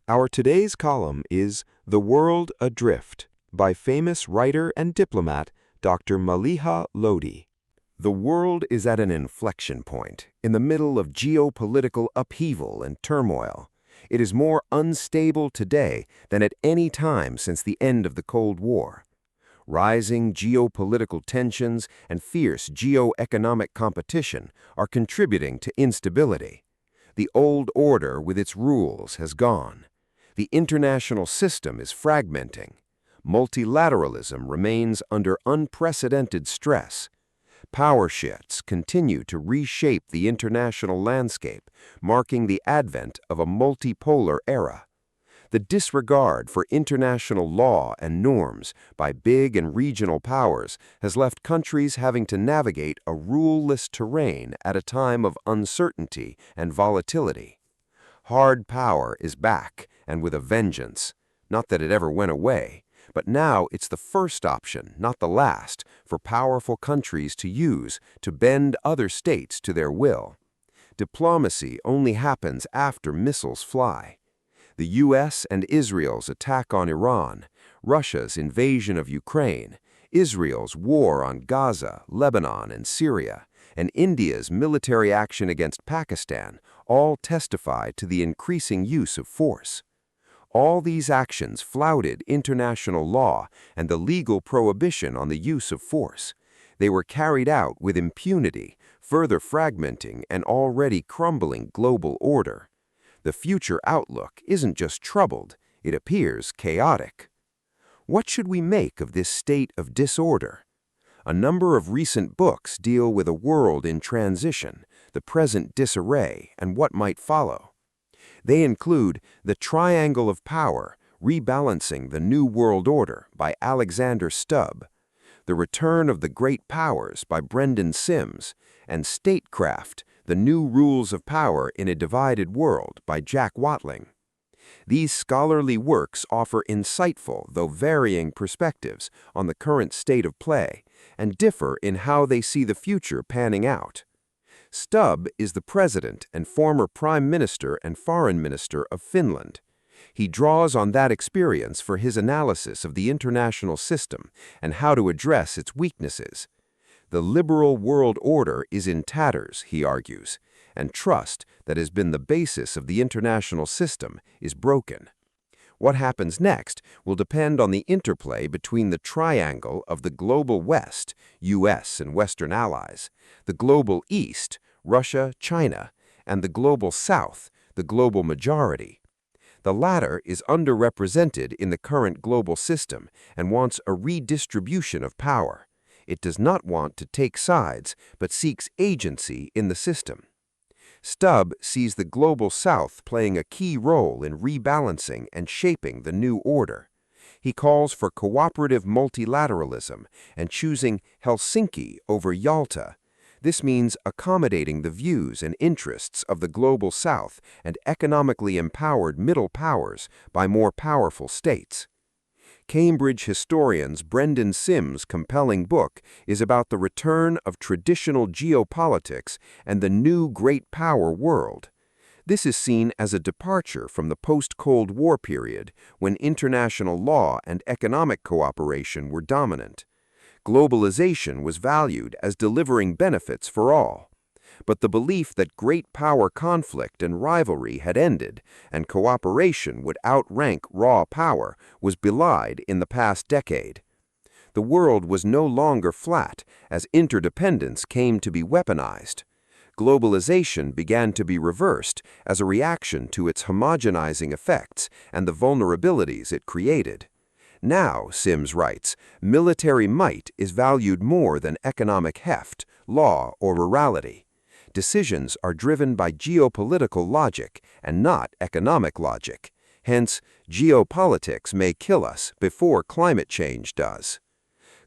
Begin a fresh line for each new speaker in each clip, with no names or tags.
Our today's column is The World Adrift by famous writer and diplomat Dr. Maleeha Lodhi. The world is at an inflection point, in the middle of geopolitical upheaval and turmoil. It is more unstable today than at any time since the end of the Cold War. Rising geopolitical tensions and fierce geo-economic competition are contributing to instability. The old order with its rules has gone. The international system is fragmenting. Multilateralism remains under unprecedented stress. Power shifts continue to reshape the international landscape, marking the advent of a multipolar era. The disregard for international law and norms by big and regional powers has left countries having to navigate a ruleless terrain at a time of uncertainty and volatility. Hard power is back, and with a vengeance. Not that it ever went away, but now it's the first option, not the last, for powerful countries to use to bend other states to their will. Diplomacy only happens after missiles fly. The U.S. and Israel's attack on Iran, Russia's invasion of Ukraine, Israel's war on Gaza, Lebanon, and Syria, and India's military action against Pakistan all testify to the increasing use of force. All these actions flouted international law and the legal prohibition on the use of force. They were carried out with impunity, further fragmenting an already crumbling global order. The future outlook isn't just troubled, it appears chaotic. What should we make of this state of disorder? A number of recent books deal with a world in transition, the present disarray, and what might follow. They include The Triangle of Power, Rebalancing the New World Order by Alexander Stubb, The Return of the Great Powers by Brendan Sims, and Statecraft, The New Rules of Power in a Divided World by Jack Watling. These scholarly works offer insightful, though varying perspectives on the current state of play and differ in how they see the future panning out. Stubb is the president and former prime minister and foreign minister of Finland. He draws on that experience for his analysis of the international system and how to address its weaknesses. The liberal world order is in tatters, he argues, and trust that has been the basis of the international system is broken. What happens next will depend on the interplay between the triangle of the global West, U.S. and Western allies, the global East, Russia, China, and the global South, the global majority. The latter is underrepresented in the current global system and wants a redistribution of power. It does not want to take sides, but seeks agency in the system. Stubb sees the global South playing a key role in rebalancing and shaping the new order. He calls for cooperative multilateralism and choosing Helsinki over Yalta. This means accommodating the views and interests of the global South and economically empowered middle powers by more powerful states. Cambridge historian's Brendan Sims' compelling book is about the return of traditional geopolitics and the new great power world. This is seen as a departure from the post-Cold War period when international law and economic cooperation were dominant. Globalization was valued as delivering benefits for all. But the belief that great power conflict and rivalry had ended and cooperation would outrank raw power was belied in the past decade. The world was no longer flat as interdependence came to be weaponized. Globalization began to be reversed as a reaction to its homogenizing effects and the vulnerabilities it created. Now, Sims writes, military might is valued more than economic heft, law, or morality. Decisions are driven by geopolitical logic and not economic logic. Hence, geopolitics may kill us before climate change does.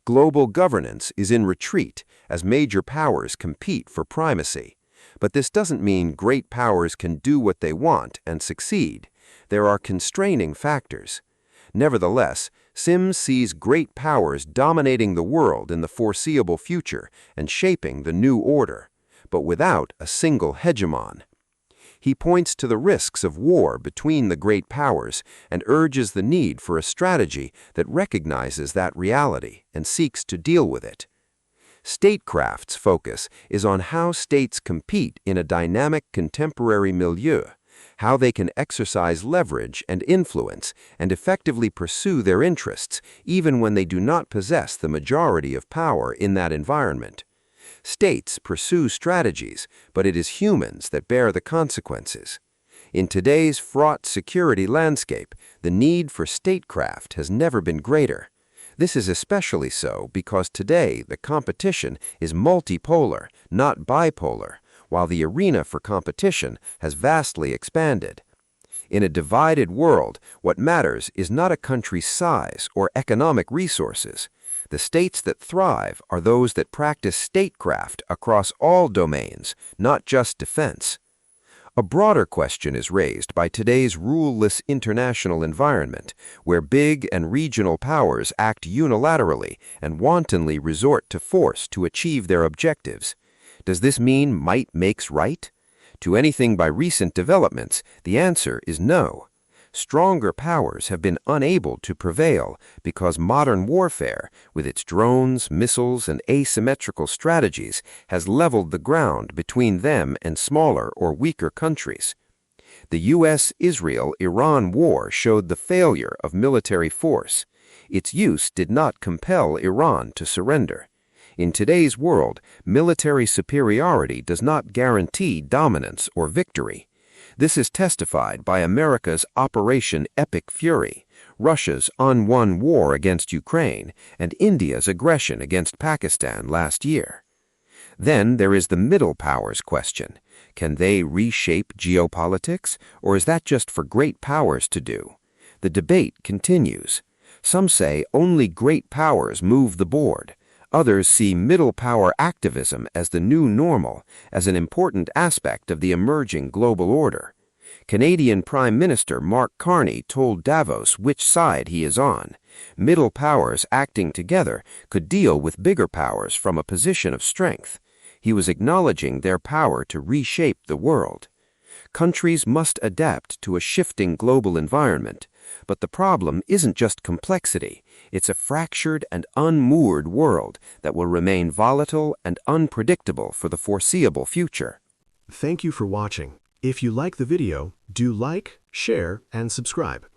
Global governance is in retreat as major powers compete for primacy. But this doesn't mean great powers can do what they want and succeed. There are constraining factors. Nevertheless, Sims sees great powers dominating the world in the foreseeable future and shaping the new order, but without a single hegemon. He points to the risks of war between the great powers and urges the need for a strategy that recognizes that reality and seeks to deal with it. Statecraft's focus is on how states compete in a dynamic contemporary milieu, how they can exercise leverage and influence and effectively pursue their interests even when they do not possess the majority of power in that environment. States pursue strategies, but it is humans that bear the consequences. In today's fraught security landscape, the need for statecraft has never been greater. This is especially so because today the competition is multipolar, not bipolar, while the arena for competition has vastly expanded. In a divided world, what matters is not a country's size or economic resources. The states that thrive are those that practice statecraft across all domains, not just defense. A broader question is raised by today's ruleless international environment, where big and regional powers act unilaterally and wantonly resort to force to achieve their objectives. Does this mean might makes right? To anything by recent developments, the answer is no. Stronger powers have been unable to prevail because modern warfare, with its drones, missiles, and asymmetrical strategies, has leveled the ground between them and smaller or weaker countries. The U.S.-Israel-Iran war showed the failure of military force. Its use did not compel Iran to surrender. In today's world, military superiority does not guarantee dominance or victory. This is testified by America's Operation Epic Fury, Russia's unwon war against Ukraine, and India's aggression against Pakistan last year. Then there is the middle powers question. Can they reshape geopolitics, or is that just for great powers to do? The debate continues. Some say only great powers move the board. Others see middle power activism as the new normal, as an important aspect of the emerging global order. Canadian Prime Minister Mark Carney told Davos which side he is on. Middle powers acting together could deal with bigger powers from a position of strength. He was acknowledging their power to reshape the world. Countries must adapt to a shifting global environment, but the problem isn't just complexity. It's a fractured and unmoored world that will remain volatile and unpredictable for the foreseeable future.
Thank you for watching. If you like the video, do like, share, and subscribe.